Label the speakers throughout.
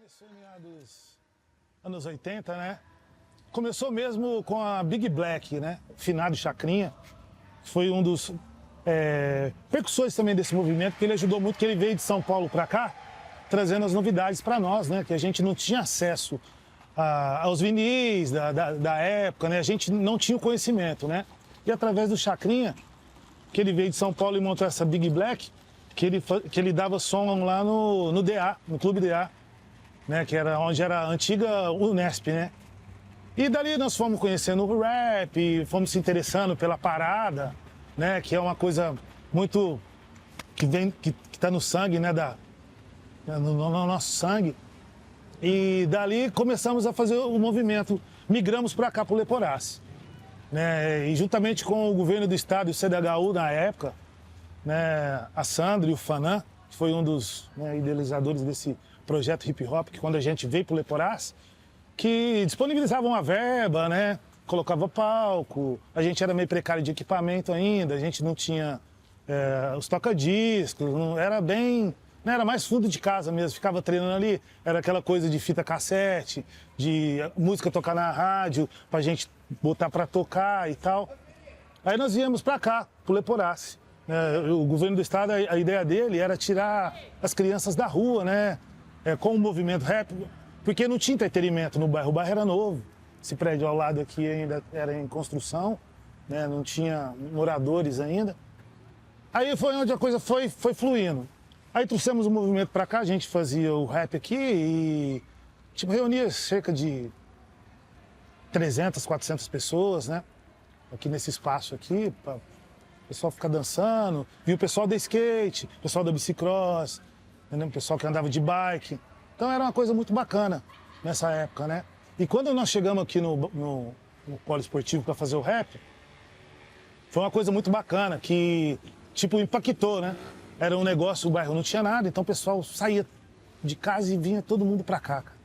Speaker 1: começou em meados anos 80, né? Começou mesmo com a Big Black, né? Finado Chacrinha. Foi um dos percussores também desse movimento, porque ele ajudou muito, que ele veio de São Paulo para cá, trazendo as novidades para nós, né? Que a gente não tinha acesso aos vinis da época, né? A gente não tinha o conhecimento, né? E através do Chacrinha, que ele veio de São Paulo e montou essa Big Black, que ele dava som lá no DA, no Clube DA, né? Que era onde era a antiga Unesp, né? E dali nós fomos conhecendo o rap, fomos se interessando pela parada, né? Que é uma coisa muito que tá no sangue, né? No nosso sangue. E dali começamos a fazer o movimento, migramos para cá, para o Leporace, né? E juntamente com o governo do estado e o CDHU na época, né? A Sandra e o Fanã, que foi um dos, né, idealizadores desse projeto hip hop, que quando a gente veio para o Leporace, que disponibilizavam a verba, né? Colocava palco, a gente era meio precário de equipamento ainda, a gente não tinha os toca-discos, era bem... Não era mais fundo de casa mesmo, ficava treinando ali, era aquela coisa de fita cassete, de música tocar na rádio, pra gente botar pra tocar e tal. Aí nós viemos pra cá, pro Leporace. O governo do estado, a ideia dele era tirar as crianças da rua, né? Com o movimento rap, porque não tinha entretenimento no bairro, o bairro era novo. Esse prédio ao lado aqui ainda era em construção, né? Não tinha moradores ainda. Aí foi onde a coisa foi fluindo. Aí trouxemos o movimento para cá, a gente fazia o rap aqui e tipo, reunia cerca de 300, 400 pessoas, né? Aqui nesse espaço aqui, para o pessoal ficar dançando. E o pessoal da skate, o pessoal da bicicross, entendeu? O pessoal que andava de bike. Então era uma coisa muito bacana nessa época, né? E quando nós chegamos aqui no polo esportivo para fazer o rap, foi uma coisa muito bacana que, tipo, impactou, né? Era um negócio, o bairro não tinha nada, então o pessoal saía de casa e vinha todo mundo pra cá, cara.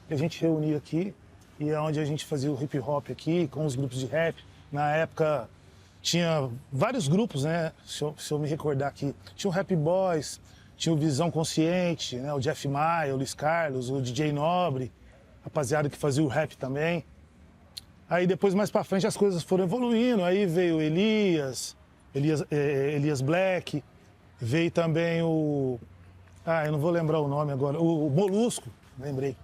Speaker 1: E a gente reunia aqui, e é onde a gente fazia o hip hop aqui, com os grupos de rap. Na época tinha vários grupos, né? Se eu me recordar aqui, tinha o Rap Boys, tinha o Visão Consciente, né? O Jeff Maia, o Luiz Carlos, o DJ Nobre, rapaziada que fazia o rap também. Aí depois, mais pra frente, as coisas foram evoluindo, aí veio o Elias Black. Veio também eu não vou lembrar o nome agora, o Molusco, lembrei.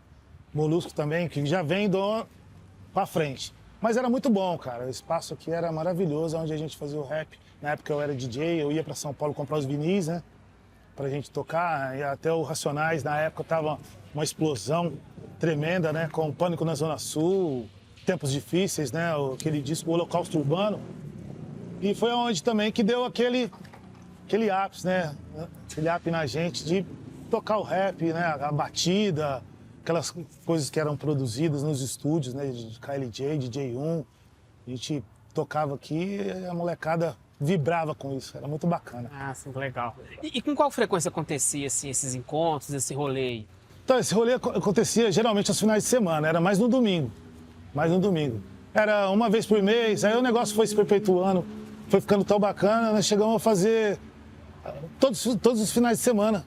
Speaker 1: Molusco também, que já vem pra frente. Mas era muito bom, cara, o espaço aqui era maravilhoso, onde a gente fazia o rap. Na época eu era DJ, eu ia pra São Paulo comprar os vinis, né? Pra gente tocar, e até o Racionais, na época, tava uma explosão tremenda, né? Com o Pânico na Zona Sul, Tempos Difíceis, né? Aquele disco, o Holocausto Urbano. E foi onde também que deu aquele ápice, né? Aquele ápice na gente de tocar o rap, né? A batida, aquelas coisas que eram produzidas nos estúdios, né? De KLJ, DJ1. A gente tocava aqui e a molecada vibrava com isso. Era muito bacana.
Speaker 2: Ah, sim, legal. E com qual frequência acontecia assim, esses encontros, esse rolê aí?
Speaker 1: Então, esse rolê acontecia geralmente aos finais de semana, era mais no domingo. Era uma vez por mês, aí o negócio foi se perpetuando, foi ficando tão bacana, nós chegamos a fazer todos os finais de semana,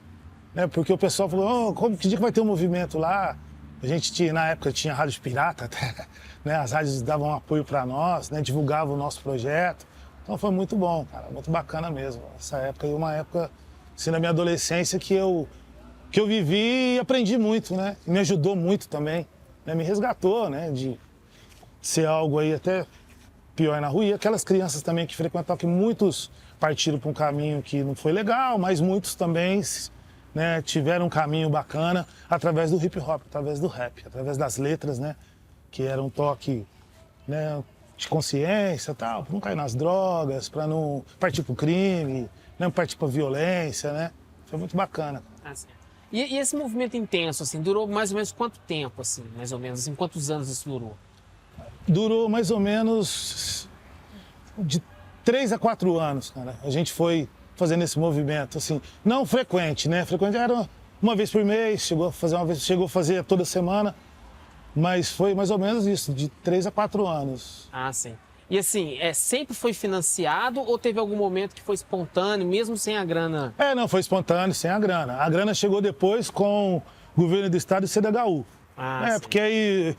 Speaker 1: né? Porque o pessoal falou, que dia que vai ter um movimento lá? A gente na época tinha rádios pirata até, né? As rádios davam apoio para nós, né? Divulgavam o nosso projeto. Então foi muito bom, cara, muito bacana mesmo. Essa época aí, uma época, assim, na minha adolescência que eu vivi e aprendi muito, né? E me ajudou muito também, né? Me resgatou, né? De ser algo aí até pior na rua. E aquelas crianças também que frequentavam, que muitos partiram para um caminho que não foi legal, mas muitos também, né, tiveram um caminho bacana através do hip hop, através do rap, através das letras, né? Que era um toque, né, de consciência, tal, para não cair nas drogas, para não partir para o crime, não partir para violência, né? Foi muito bacana.
Speaker 2: Ah, sim. E esse movimento intenso, assim, durou mais ou menos quanto tempo, assim, mais ou menos? Assim, quantos anos isso durou?
Speaker 1: Durou mais ou menos de 3 a 4 anos, cara. A gente foi fazendo esse movimento, assim, não frequente, né? Frequente era uma vez por mês, chegou a fazer toda semana, mas foi mais ou menos isso, de 3 a 4 anos.
Speaker 2: Ah, sim. E assim, sempre foi financiado ou teve algum momento que foi espontâneo, mesmo sem a grana?
Speaker 1: Não, foi espontâneo, sem a grana. A grana chegou depois com governo do estado e CDHU.
Speaker 2: Sim.
Speaker 1: Porque aí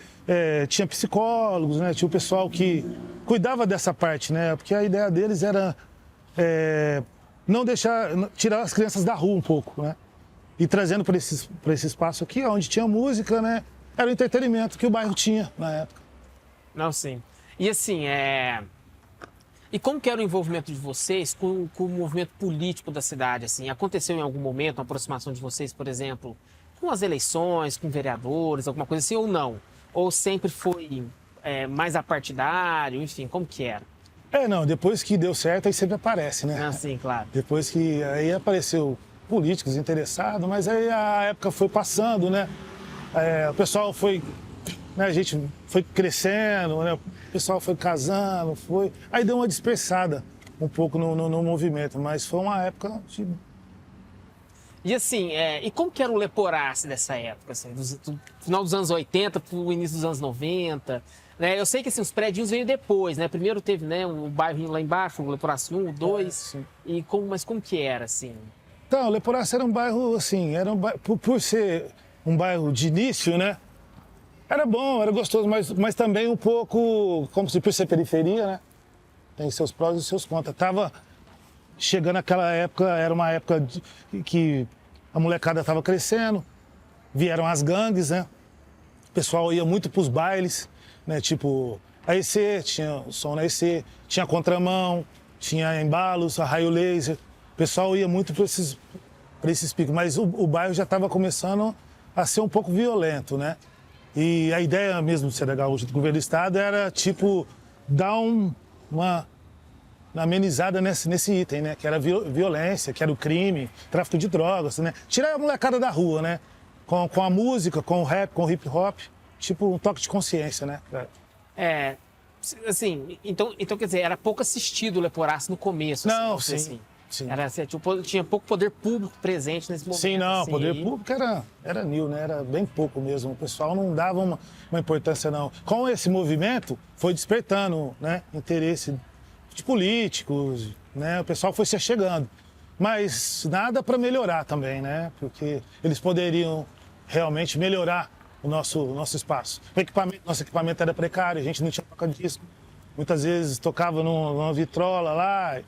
Speaker 1: tinha psicólogos, né? Tinha o pessoal que cuidava dessa parte, né? Porque a ideia deles era não tirar as crianças da rua um pouco, né? E trazendo para esse espaço aqui, onde tinha música, né? Era o entretenimento que o bairro tinha na época.
Speaker 2: Não, sim. E assim, E como que era o envolvimento de vocês com o movimento político da cidade? Assim, aconteceu em algum momento uma aproximação de vocês, por exemplo, com as eleições, com vereadores, alguma coisa assim, ou não? Ou sempre foi mais apartidário, enfim, como que era?
Speaker 1: Não, depois que deu certo, aí sempre aparece, né?
Speaker 2: Sim, claro.
Speaker 1: Depois que aí apareceu políticos interessados, mas aí a época foi passando, né? O pessoal foi, né, a gente foi crescendo, né? O pessoal foi casando, aí deu uma dispersada um pouco no movimento, mas foi uma época de...
Speaker 2: E assim, e como que era o Leporace dessa época, assim, do final dos anos 80 para o início dos anos 90? Né? Eu sei que assim, os prédios veio depois, né? Primeiro teve, né, um bairro lá embaixo, o Leporace 1, 2, mas como que era, assim?
Speaker 1: Então, o Leporace era um bairro, assim, por ser um bairro de início, né? Era bom, era gostoso, mas também um pouco, como se por ser periferia, né? Tem seus prós e seus contras. Tava chegando aquela época, era uma época que a molecada estava crescendo, vieram as gangues, né? O pessoal ia muito para os bailes, né? Tipo, a EC, tinha o som na EC, tinha contramão, tinha embalos, a raio laser. O pessoal ia muito para esses picos, mas o bairro já estava começando a ser um pouco violento, né? E a ideia mesmo do CDHU, do governo do estado, era, tipo, dar uma amenizada nesse item, né? Que era violência, que era o crime, tráfico de drogas, né? Tirar a molecada da rua, né? Com a música, com o rap, com o hip hop, tipo um toque de consciência, né?
Speaker 2: Assim, então quer dizer, era pouco assistido o Leporace no começo.
Speaker 1: Não,
Speaker 2: assim,
Speaker 1: sim. Sim.
Speaker 2: Tinha pouco poder público presente nesse momento.
Speaker 1: Sim, não,
Speaker 2: assim,
Speaker 1: poder público era nil, né? Era bem pouco mesmo. O pessoal não dava uma importância, não. Com esse movimento, foi despertando, né, interesse de políticos, né? O pessoal foi se achegando. Mas nada para melhorar também, né? Porque eles poderiam realmente melhorar o nosso espaço. Nosso equipamento era precário, a gente não tinha toca-disco. Muitas vezes tocava numa vitrola lá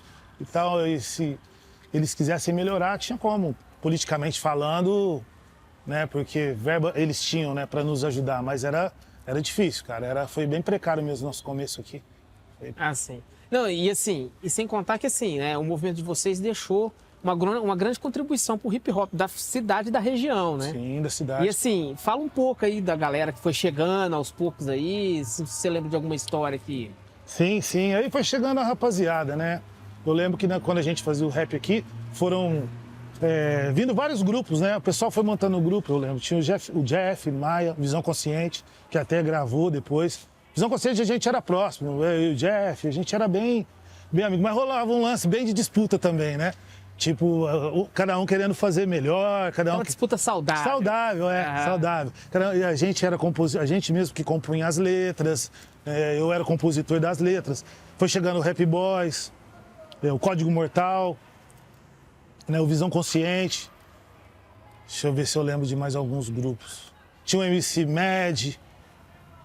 Speaker 1: e tal, e se eles quisessem melhorar, tinha como, politicamente falando, né? Porque verba eles tinham, né, para nos ajudar, mas era difícil, cara. Foi bem precário mesmo o nosso começo aqui.
Speaker 2: Sim. Não, e assim, e sem contar que assim, né, o movimento de vocês deixou uma grande contribuição para o hip hop da cidade e da região, né?
Speaker 1: Sim, da cidade.
Speaker 2: E assim, fala um pouco aí da galera que foi chegando aos poucos aí, se você lembra de alguma história aqui.
Speaker 1: Sim. Aí foi chegando a rapaziada, né? Eu lembro que quando a gente fazia o rap aqui, foram vindo vários grupos, né? O pessoal foi montando um grupo, eu lembro. Tinha o Jeff Maia, Visão Consciente, que até gravou depois. Visão Consciente a gente era próximo, eu e o Jeff, a gente era bem amigo. Mas rolava um lance bem de disputa também, né? Tipo, cada um querendo fazer melhor, cada um...
Speaker 2: Uma disputa saudável.
Speaker 1: Saudável. E a gente era a gente mesmo que compunha as letras, eu era compositor das letras. Foi chegando o Rap Boys, o Código Mortal, né, o Visão Consciente. Deixa eu ver se eu lembro de mais alguns grupos. Tinha o MC Mad,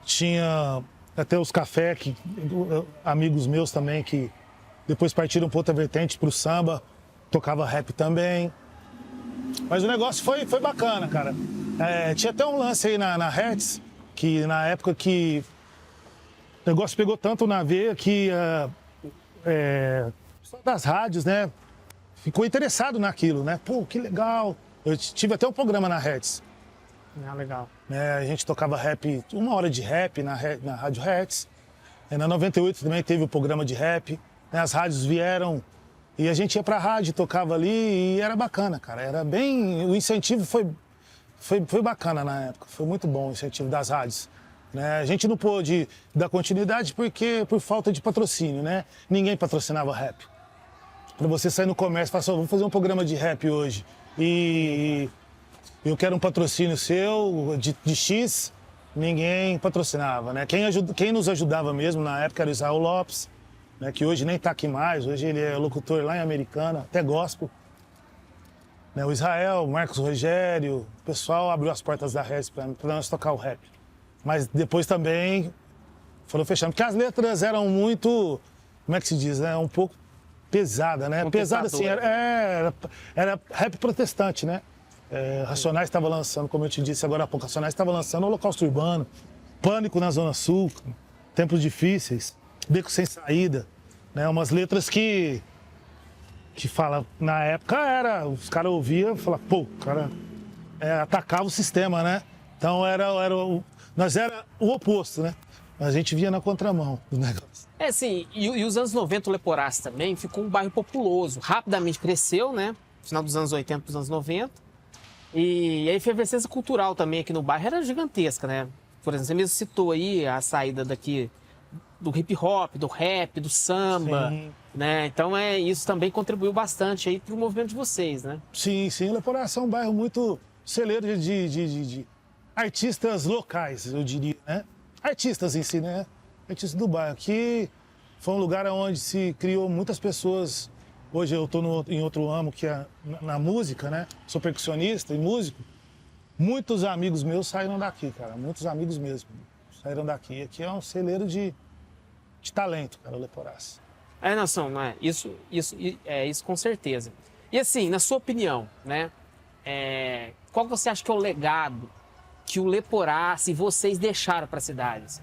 Speaker 1: tinha até os Café, amigos meus também, que depois partiram para outra vertente, para o samba, tocava rap também. Mas o negócio foi bacana, cara. Tinha até um lance aí na Hertz, que na época que o negócio pegou tanto na veia que das rádios, né, ficou interessado naquilo, né? Pô, que legal. Eu tive até um programa na Hertz.
Speaker 2: Legal.
Speaker 1: A gente tocava rap, 1 hora de rap na Rádio Hertz. Na 98 também teve o programa de rap. As rádios vieram e a gente ia pra rádio, tocava ali e era bacana, cara. Era bem... O incentivo foi bacana na época. Foi muito bom o incentivo das rádios. A gente não pôde dar continuidade por falta de patrocínio, né? Ninguém patrocinava rap. Para você sair no comércio e falar assim, vamos fazer um programa de rap hoje e eu quero um patrocínio seu de X, ninguém patrocinava, né? Quem nos ajudava mesmo na época era o Israel Lopes, né? Que hoje nem tá aqui mais, hoje ele é locutor lá em Americana, até gospel. né? O Israel, o Marcos Rogério, o pessoal abriu as portas da Regis para nós tocar o rap. Mas depois também foram fechando, porque as letras eram muito, como é que se diz, né? Um pouco pesada, né? Pesada assim, era rap protestante, né? Racionais estava lançando, como eu te disse agora há pouco, Racionais estava lançando Holocausto Urbano, Pânico na Zona Sul, Tempos Difíceis, Beco Sem Saída, né? Umas letras que fala, na época os caras ouviam e falavam, pô, o cara atacava o sistema, né? Então nós era o oposto, né? A gente via na contramão do negócio.
Speaker 2: Sim, e os anos 90, o Leporace também ficou um bairro populoso. Rapidamente cresceu, né? No final dos anos 80 para os anos 90. E a efervescência cultural também aqui no bairro era gigantesca, né? Por exemplo, você mesmo citou aí a saída daqui do hip hop, do rap, do samba,
Speaker 1: Sim.
Speaker 2: né? Então isso também contribuiu bastante aí para o movimento de vocês, né?
Speaker 1: Sim, sim. Leporace é um bairro muito celeiro de artistas locais, eu diria, né? Artistas em si, né? Artistas do bairro. Que foi um lugar onde se criou muitas pessoas. Hoje eu estou em outro ramo, que é na música, né? Sou percussionista e músico. Muitos amigos meus saíram daqui, cara. Muitos amigos mesmo saíram daqui. Aqui é um celeiro de talento, cara, o Leporace.
Speaker 2: Nação, não é? Isso com certeza. E assim, na sua opinião, né? Qual você acha que é o legado que o Leporace e vocês deixaram para a cidade? Assim?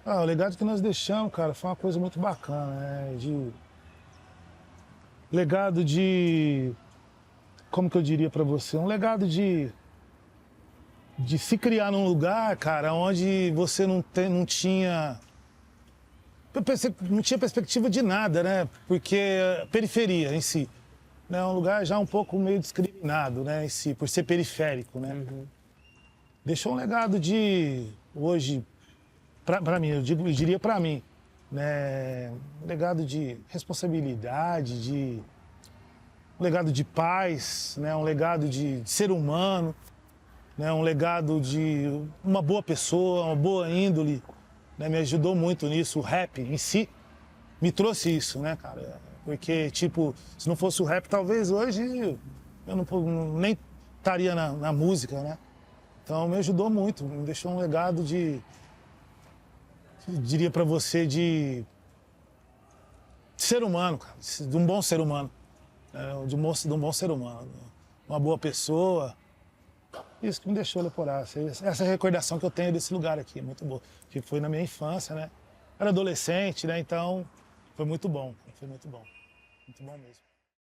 Speaker 1: O legado que nós deixamos, cara, foi uma coisa muito bacana, né? Legado de... Como que eu diria para você? Um legado de se criar num lugar, cara, onde você não tinha perspectiva de nada, né? Porque periferia em si, né? É um lugar já um pouco meio discriminado, né? Em si, por ser periférico, né?
Speaker 2: Uhum.
Speaker 1: Deixou um legado de, hoje, para mim, eu diria para mim, né? Um legado de responsabilidade, um legado de paz, né? Um legado de ser humano, né? Um legado de uma boa pessoa, uma boa índole, né? Me ajudou muito nisso, o rap em si me trouxe isso, né, cara? Porque, tipo, se não fosse o rap, talvez hoje eu nem estaria na música, né? Então me ajudou muito, me deixou um legado diria pra você, de ser humano, cara, de um bom ser humano, de um bom ser humano, uma boa pessoa. Isso que me deixou Leporace, essa recordação que eu tenho desse lugar aqui, muito boa, que foi na minha infância, né? Era adolescente, né? Então foi muito bom mesmo.